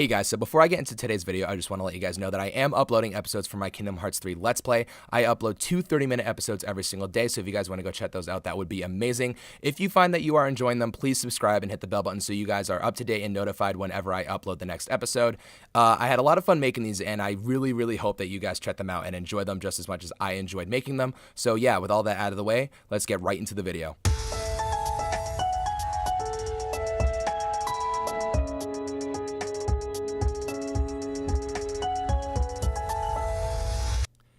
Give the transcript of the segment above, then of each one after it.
Hey guys, so before I get into today's video, I just want to let you guys know that I am uploading episodes for my Kingdom Hearts 3 Let's Play. I upload 2 30-minute episodes every single day, so if you guys want to go check those out, that would be amazing. If you find that you are enjoying them, please subscribe and hit the bell button so you guys are up to date and notified whenever I upload the next episode. I had a lot of fun making these, and I really hope that you guys check them out and enjoy them just as much as I enjoyed making them. So yeah, with all that out of the way, let's get right into the video.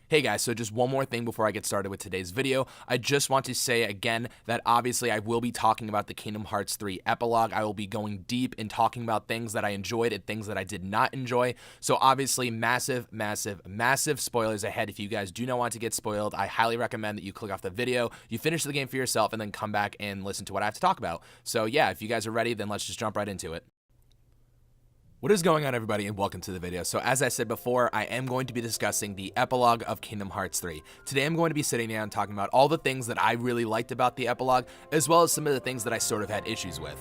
Hey guys, so just one more thing before I get started with today's video. I just want to say again that obviously I will be talking about the Kingdom Hearts 3 Epilogue. I will be going deep in talking about things that I enjoyed and things that I did not enjoy. So obviously massive spoilers ahead. If you guys do not want to get spoiled, I highly recommend that you click off the video, you finish the game for yourself, and then come back and listen to what I have to talk about. So yeah, if you guys are ready, then let's just jump right into it. What is going on, everybody, and welcome to the video. So as I said before, I am going to be discussing the epilogue of Kingdom Hearts 3. Today I'm going to be sitting down and talking about all the things that I really liked about the epilogue, as well as some of the things that I sort of had issues with.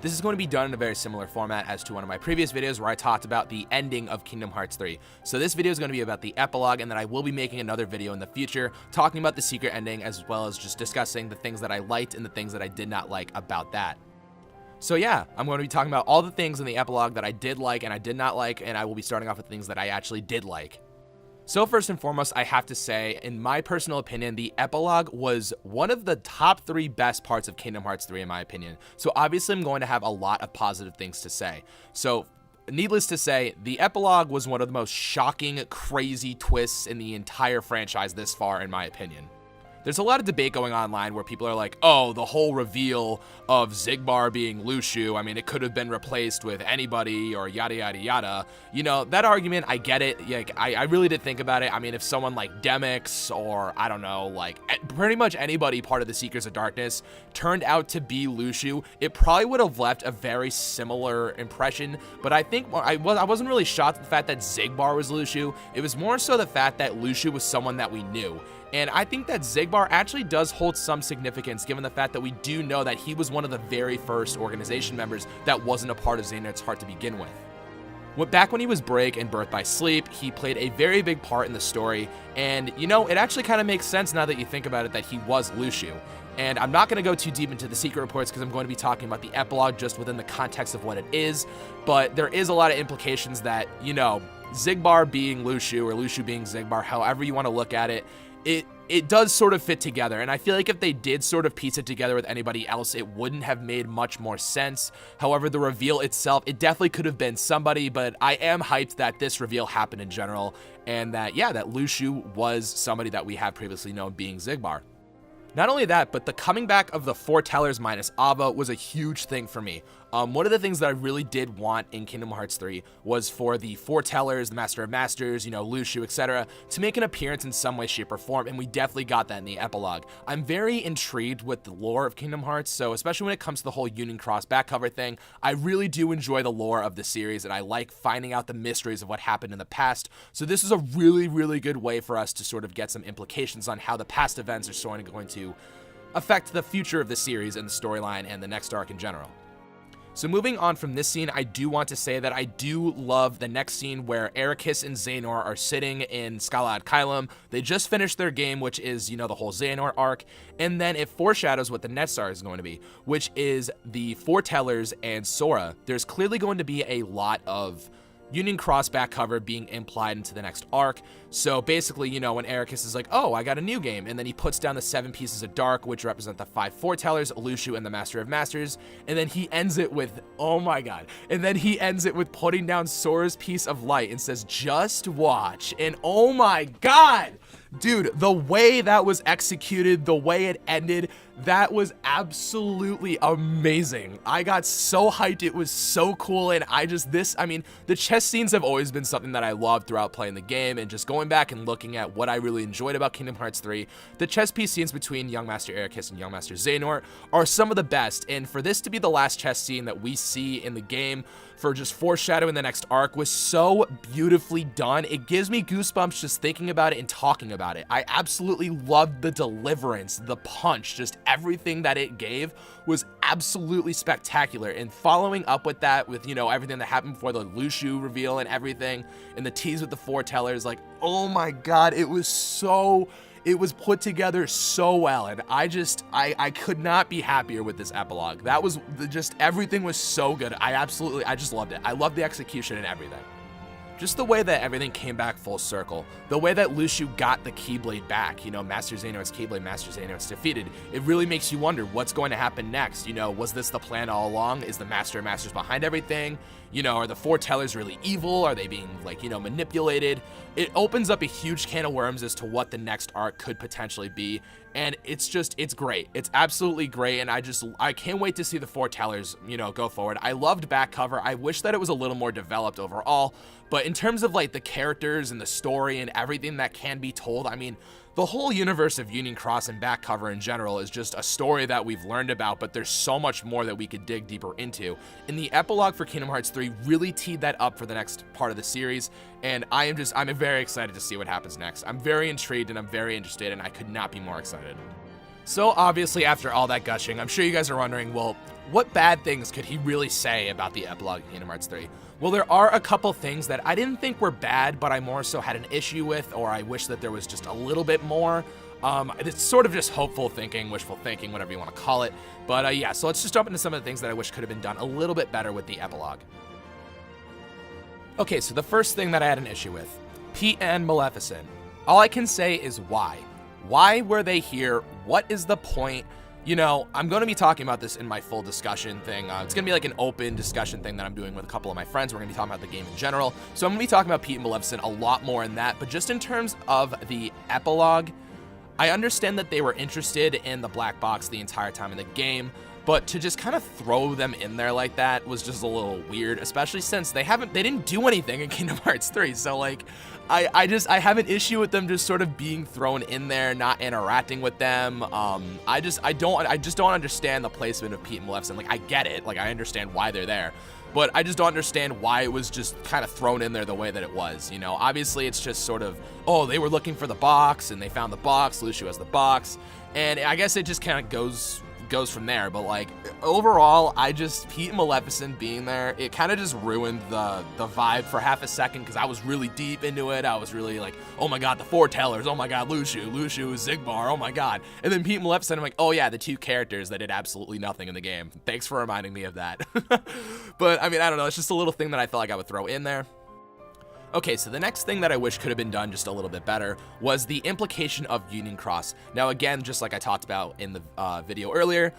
This is going to be done in a very similar format as to one of my previous videos where I talked about the ending of Kingdom Hearts 3. So this video is going to be about the epilogue, and then I will be making another video in the future talking about the secret ending, as well as just discussing the things that I liked and the things that I did not like about that. So yeah, I'm going to be talking about all the things in the epilogue that I did like and I did not like, and I will be starting off with things that I actually did like. So first and foremost, I have to say, in my personal opinion, the epilogue was one of the top 3 best parts of Kingdom Hearts 3 in my opinion. So obviously I'm going to have a lot of positive things to say. So needless to say, the epilogue was one of the most shocking, crazy twists in the entire franchise this far, in my opinion. There's a lot of debate going online where people are like, oh, the whole reveal of Xigbar being Luxu, I mean, it could have been replaced with anybody or yada yada yada. You know, that argument, I get it. Like, I really did think about it. I mean, if someone like Demix or, I don't know, like pretty much anybody part of the Seekers of Darkness turned out to be Luxu, it probably would have left a very similar impression. But I think I wasn't really shocked at the fact that Xigbar was Luxu. It was more so the fact that Luxu was someone that we knew. And I think that Xigbar actually does hold some significance given the fact that we do know that he was one of the very first organization members that wasn't a part of Xehanort's heart to begin with. Back when he was Break and Birth by Sleep, he played a very big part in the story, and you know, it actually kind of makes sense now that you think about it that he was Luxu. And I'm not going to go too deep into the secret reports because I'm going to be talking about the epilogue just within the context of what it is, but there is a lot of implications that, you know, Xigbar being Luxu or Luxu being Xigbar, however you want to look at it, it does sort of fit together, and I feel like if they did sort of piece it together with anybody else, it wouldn't have made much more sense. However, the reveal itself, it definitely could have been somebody, but I am hyped that this reveal happened in general, and that, yeah, that Luxu was somebody that we have previously known being Xigbar. Not only that, but the coming back of the Foretellers minus Ava was a huge thing for me. One of the things that I really did want in Kingdom Hearts 3 was for the Foretellers, the Master of Masters, you know, Luxu, etc., to make an appearance in some way, shape, or form, and we definitely got that in the epilogue. I'm very intrigued with the lore of Kingdom Hearts, so especially when it comes to the whole Union Cross back cover thing, I really do enjoy the lore of the series, and I like finding out the mysteries of what happened in the past, so this is a really good way for us to sort of get some implications on how the past events are sort of going to affect the future of the series and the storyline and the next arc in general. So moving on from this scene, I do want to say that I do love the next scene where Eraqus and Xehanort are sitting in Scala ad Caelum. They just finished their game, which is, you know, the whole Xehanort arc, and then it foreshadows what the next star is going to be, which is the Foretellers and Sora. There's clearly going to be a lot of Union Cross back cover being implied into the next arc. So basically, you know, when Eraqus is like, oh, I got a new game, and then he puts down the 7 pieces of dark, which represent the 5 Foretellers, Luxu, and the Master of Masters, and then he ends it with, oh my god, and then he ends it with putting down Sora's piece of light and says, just watch, and oh my god, dude, the way that was executed, the way it ended, that was absolutely amazing. I got so hyped. It was so cool. And I mean, the chess scenes have always been something that I loved throughout playing the game, and just going back and looking at what I really enjoyed about Kingdom Hearts 3, the chess piece scenes between Young Master Eraqus and Young Master Xehanort are some of the best. And for this to be the last chess scene that we see in the game, for just foreshadowing the next arc, was so beautifully done. It gives me goosebumps just thinking about it and talking about it. I absolutely loved the deliverance, the punch, just everything that it gave was absolutely spectacular. And following up with that, with, you know, everything that happened before the Lushu reveal and everything, and the tease with the foretellers, like, oh my god, it was put together so well, and I could not be happier with this epilogue. That was just, everything was so good. I just loved it. I loved the execution and everything. Just the way that everything came back full circle, the way that Lushu got the Keyblade back, you know, Master Xehanort's Keyblade, Master Xehanort's defeated, it really makes you wonder what's going to happen next. You know, was this the plan all along? Is the Master of Masters behind everything? You know, are the foretellers really evil? Are they being, like, you know, manipulated? It opens up a huge can of worms as to what the next arc could potentially be, and it's great. It's absolutely great, and I can't wait to see the foretellers, you know, go forward. I loved back cover. I wish that it was a little more developed overall, but in terms of, like, the characters and the story and everything that can be told, I mean, the whole universe of Union Cross and back cover in general is just a story that we've learned about, but there's so much more that we could dig deeper into. And the epilogue for Kingdom Hearts 3 really teed that up for the next part of the series, and I'm very excited to see what happens next. I'm very intrigued and I'm very interested, and I could not be more excited. So obviously, after all that gushing, I'm sure you guys are wondering, well, what bad things could he really say about the epilogue of Kingdom Hearts 3? Well, there are a couple things that I didn't think were bad, but I more so had an issue with, or I wish that there was just a little bit more. It's sort of just hopeful thinking, wishful thinking, whatever you want to call it. But yeah, so let's just jump into some of the things that I wish could have been done a little bit better with the epilogue. Okay, so the first thing that I had an issue with, Pete and Maleficent. All I can say is why. Why were they here? What is the point? You know, I'm going to be talking about this in my full discussion thing. It's going to be like an open discussion thing that I'm doing with a couple of my friends. We're going to be talking about the game in general. So I'm going to be talking about Pete and Maleficent a lot more in that. But just in terms of the epilogue, I understand that they were interested in the black box the entire time in the game. But to just kind of throw them in there like that was just a little weird, especially since they didn't do anything in Kingdom Hearts 3. So like, I have an issue with them just sort of being thrown in there, not interacting with them. I just don't understand the placement of Pete and Maleficent. Like, I get it, like I understand why they're there, but I just don't understand why it was just kind of thrown in there the way that it was. You know, obviously it's just sort of, oh, they were looking for the box and they found the box, Lushu has the box, and I guess it just kind of goes from there. But like, overall, Pete and Maleficent being there, it kind of just ruined the vibe for half a second, because I was really deep into it. I was really like, oh my god, the foretellers, oh my god, Lushu is Xigbar, oh my god. And then Pete and Maleficent, I'm like, oh yeah, the two characters that did absolutely nothing in the game. Thanks for reminding me of that. But I mean, I don't know, it's just a little thing that I felt like I would throw in there. Okay, so the next thing that I wish could have been done just a little bit better was the implication of Union Cross. Now again, just like I talked about in the video earlier,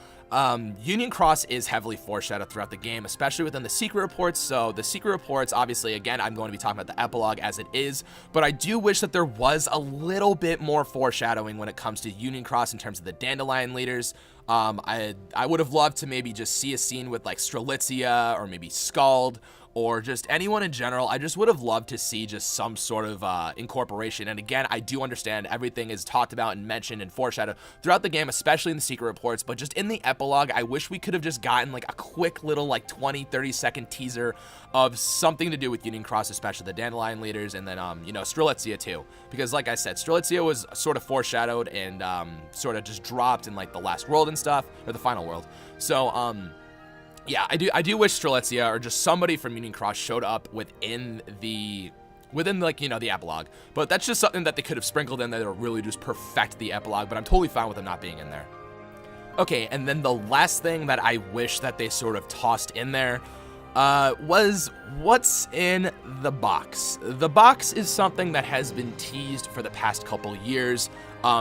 Union Cross is heavily foreshadowed throughout the game, especially within the secret reports. So the secret reports, obviously, again, I'm going to be talking about the epilogue as it is, but I do wish that there was a little bit more foreshadowing when it comes to Union Cross in terms of the Dandelion leaders. I would have loved to maybe just see a scene with like Strelitzia or maybe Scald, or just anyone in general. I just would have loved to see just some sort of incorporation. And again, I do understand everything is talked about and mentioned and foreshadowed throughout the game, especially in the secret reports, but just in the epilogue, I wish we could have just gotten like a quick little like 20-30 second teaser of something to do with Union Cross, especially the Dandelion leaders, and then you know, Strelitzia too, because like I said, Strelitzia was sort of foreshadowed and sort of just dropped in like the last world and stuff, or the final world. So yeah, I do wish Strelitzia or just somebody from Union Cross showed up within like, you know, the epilogue. But that's just something that they could have sprinkled in there to really just perfect the epilogue, but I'm totally fine with them not being in there. Okay, and then the last thing that I wish that they sort of tossed in there was what's in the box. The box is something that has been teased for the past couple years.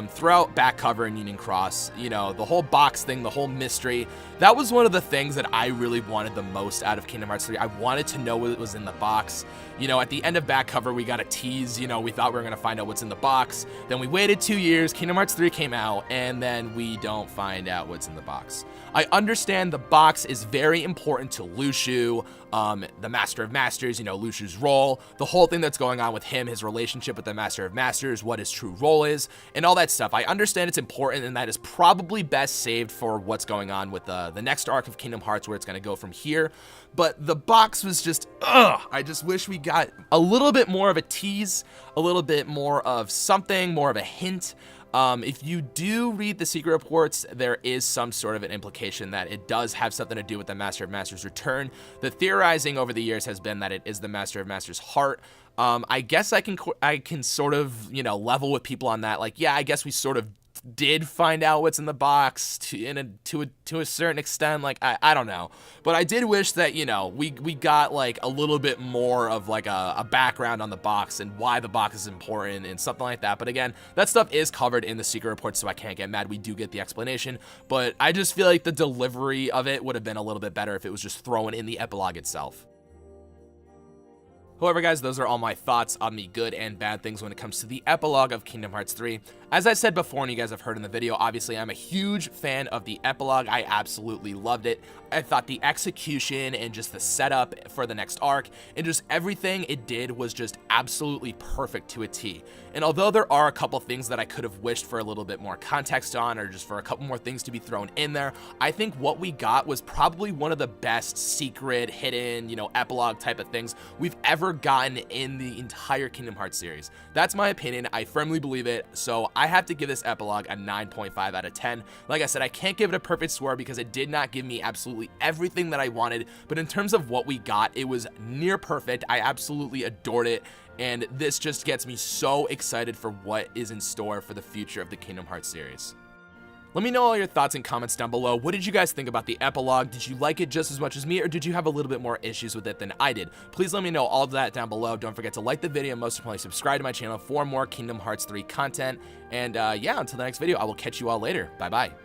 Throughout back cover and Union Cross, you know, the whole box thing, the whole mystery, that was one of the things that I really wanted the most out of Kingdom Hearts 3. I wanted to know what was in the box. You know, at the end of back cover, we got a tease, you know, we thought we were going to find out what's in the box. Then we waited 2 years, Kingdom Hearts 3 came out, and then we don't find out what's in the box. I understand the box is very important to Lushu, the Master of Masters, you know, Lushu's role, the whole thing that's going on with him, his relationship with the Master of Masters, what his true role is, and all that stuff. I understand it's important, and that is probably best saved for what's going on with the next arc of Kingdom Hearts, where it's going to go from here. But the box was just, I just wish we got a little bit more of a tease, a little bit more of something, more of a hint. If you do read the secret reports, there is some sort of an implication that it does have something to do with the Master of Masters return. The theorizing over the years has been that it is the Master of Masters heart. I guess I can sort of, you know, level with people on that. Like, yeah, I guess we sort of did find out what's in the box to a certain extent. Like, I don't know, but I did wish that, you know, we got like a little bit more of like a background on the box and why the box is important and something like that. But again, that stuff is covered in the secret report, so I can't get mad. We do get the explanation, but I just feel like the delivery of it would have been a little bit better if it was just thrown in the epilogue itself. However, guys, those are all my thoughts on the good and bad things when it comes to the epilogue of Kingdom Hearts 3. As I said before, and you guys have heard in the video, obviously I'm a huge fan of the epilogue. I absolutely loved it. I thought the execution and just the setup for the next arc and just everything it did was just absolutely perfect to a T. And although there are a couple things that I could have wished for a little bit more context on, or just for a couple more things to be thrown in there, I think what we got was probably one of the best secret, hidden, you know, epilogue type of things we've ever gotten in the entire Kingdom Hearts series. That's my opinion. I firmly believe it. So I have to give this epilogue a 9.5 out of 10. Like I said, I can't give it a perfect score because it did not give me absolutely everything that I wanted, but in terms of what we got, it was near perfect. I absolutely adored it, and this just gets me so excited for what is in store for the future of the Kingdom Hearts series. Let me know all your thoughts and comments down below. What did you guys think about the epilogue? Did you like it just as much as me, or did you have a little bit more issues with it than I did? Please let me know all of that down below. Don't forget to like the video, and most importantly, subscribe to my channel for more Kingdom Hearts 3 content. And yeah, until the next video, I will catch you all later. Bye-bye.